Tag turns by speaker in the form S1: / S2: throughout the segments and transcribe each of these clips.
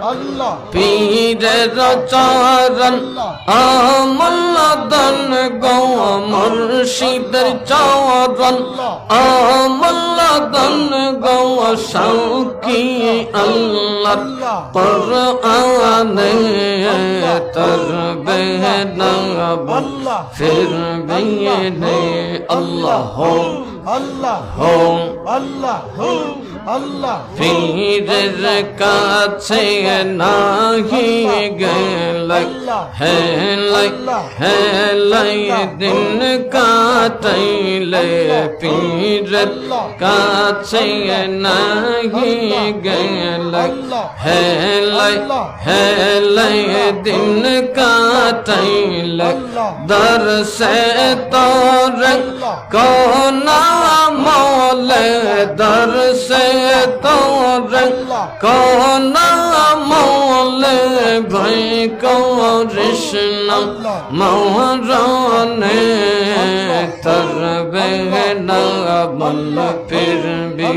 S1: আল্লাহ
S2: পীরের চরণ আমলদান গো মুর্শিদের চরণ আমলদান গো শাউকি আল্লাহ কুরআনে তরবে না ফিরবে নে আল্লাহ
S1: আল্লাহ আল্লাহ আল্লাহ
S2: পীরের কাছে নাহি গেলে হেলাই দিন কাটাইলে পীরের কাছে নাহি গেলে হেলাই দিন কাটাইলে দরসে তোর কোনা মৌলে দরসে তোর কোনা মৌলে ভাই করিস না মরনে তরবে না বল ফিরবি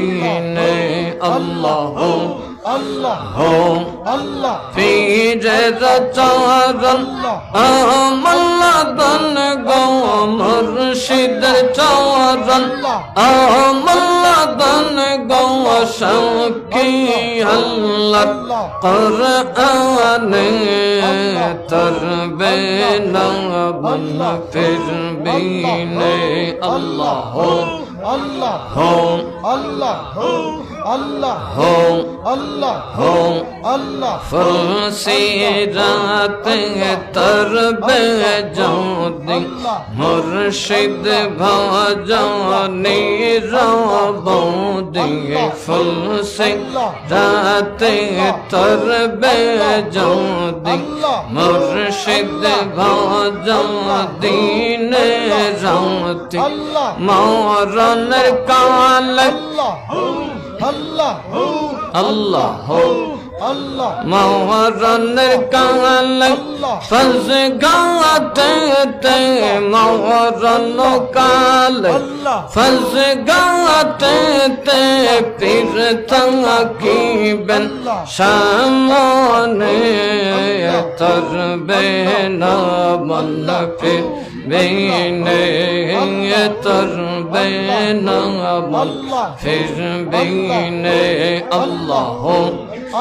S2: নে আল্লাহ
S1: আল্লাহ আল্লাহ
S2: পীরের চরণ আমলদান গো মুর্শিদের চরণ আমলদান গো শাউকি আল্লাহ কুরআনে তরবে না বল ফিরবি নে আল্লাহ
S1: আল্লাহ আল্লাহ আল্লাহ আল্লাহ আল্লাহ
S2: ফুলসিরাত তরবে যদি মুর্শিদ ভজনি রবদি ফুলসিরাত তরবে যদি মুর্শিদ ভজনি রবদি মরণের কাল
S1: আল্লাহ
S2: আল্লাহ
S1: আল্লাহ
S2: মরণের কাল ফজ গাতে মরণ কাল ফজ গাতে পীর থাকিবেন সামনে তরবে না বল ফির বিনে তরবে না বল ফির বিনে আল্লাহ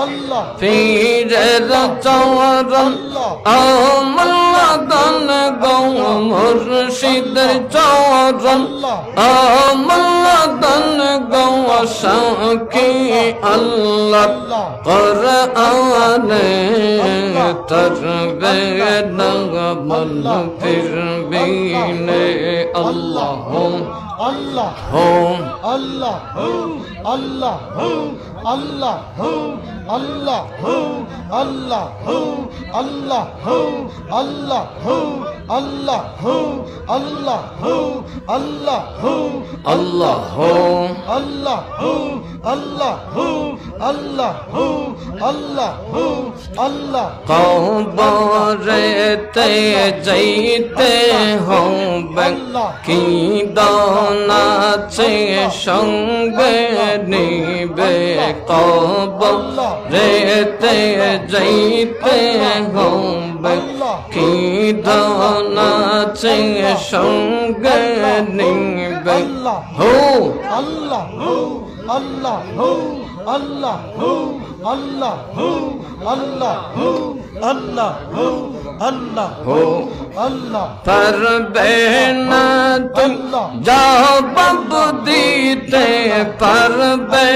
S1: আল্লাহ
S2: পীরের চরণ আমলদান গো মুর্শিদের চরণ আমলদান গো শাউকি আল্লাহ কুরআনে তরবে না বল ফিরবি নে আল্লাহ
S1: আল্লাহ আল্লাহ আল্লাহ আল্লাহ আল্লাহ আল্লাহ আল্লাহ আল্লাহ আল্লাহ আল্লাহ আল্লাহ
S2: আল্লাহ
S1: আল্লাহ আল্লাহ আল্লাহ আল্লাহ আল্লাহ
S2: কবরেতে যাইতে হবে কি দানাছে সঙ্গে নিবে কবরেতে যাইতে হবে কি দানাছে সঙ্গে নিবে হো
S1: আল্লাহ আল্লাহ আল্লাহ আল্লাহ আল্লাহ আল্লাহ আল্লাহ আল্লাহ
S2: পারবে না তুম জবাব দিতে পারবে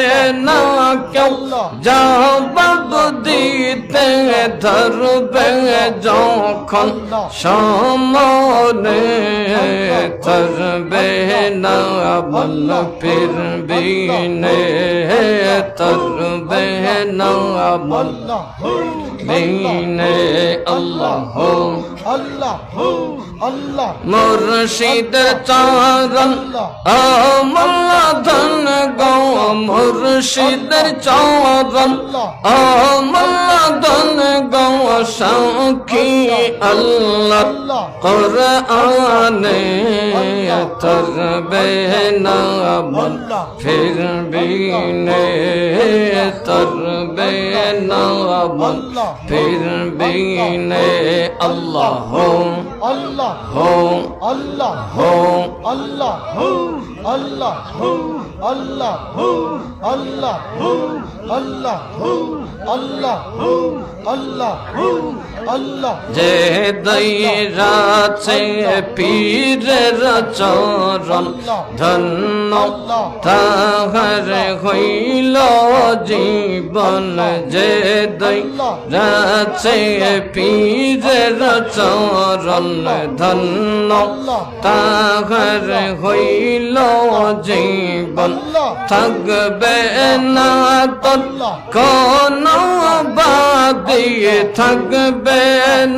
S2: না কেউ জবাব দিতে ধরবে যখন সামনে তরবে না বল ফিরবি নে তরবে না বল বিনে আল্লাহ
S1: আল্লাহ আল্লাহ
S2: মুর্শিদের চরণ আমলদান গো মুর্শিদের চরণ আমলদান গো সাক্ষী আল্লাহ কোরআনে তরবে না মন ফিরবি নে তরবে না মন ফিরবি নে আল্লাহ
S1: আল্লাহ
S2: হো
S1: আল্লাহ
S2: হো
S1: আল্লাহ আল্লাহ আল্লাহ আল্লাহ আল্লাহ আল্লাহ আল্লাহ আল্লাহ
S2: যে দৈরাছে পীরের চরণ ধন্য তাহার হইল জীবন যে দৈরাছে পীরের চরণ ধন্য তাহার হইল জীবন থাকবে না তোর কোন বাদি থাকবে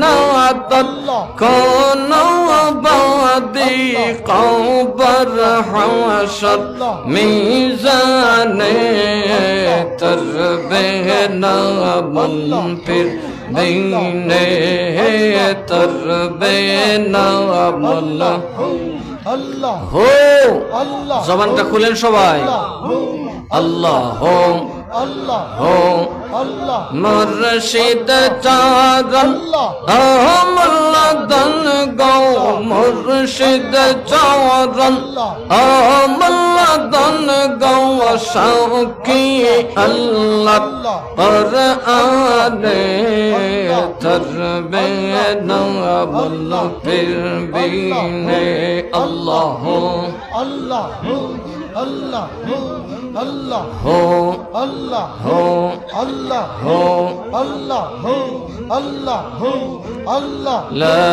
S2: না তোর কোন বাদি কবর হাসর মিজানে তরবে না মন ফির দিনে তরবে না মন
S1: আল্লাহ
S2: হো
S1: আল্লাহ
S2: জবানটা খুলেন সবাই আল্লাহ হো
S1: আল্লাহ
S2: হো
S1: আল্লাহ
S2: মুর্শিদ চারণ আমল্লা দন গৌ মুর্শিদ চারণ আমল্লা দন গৌ সাকি আল্লাহ কোরআনে তরবে না বল ফিরবি নে আল্লাহ
S1: আল্লাহ আল্লাহ আল্লাহ
S2: হো
S1: আল্লাহ
S2: হো
S1: আল্লাহ
S2: হো
S1: আল্লাহ আল্লাহ আল্লাহ
S2: لا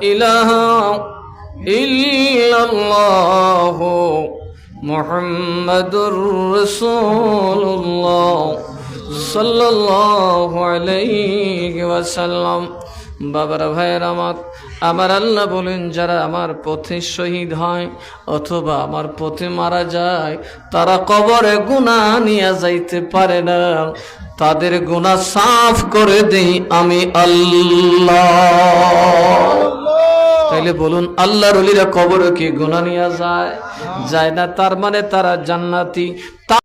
S2: إله إلا الله محمد رسول الله صلى الله عليه وسلم বাবারা ভাইয়ের আমার আল্লাহ বলেন যারা আমার পথে শহীদ হয় অথবা আমার পথে মারা যায় তারা কবরে গুনাহ নিয়ে যাইতে পারে না তাদের গুনাহ সাফ করে দেই আমি আল্লাহ তাইলে বলুন আল্লাহর ওলিরা কবরে কি গুনাহ নিয়ে যায় না তার মানে তারা জান্নাতি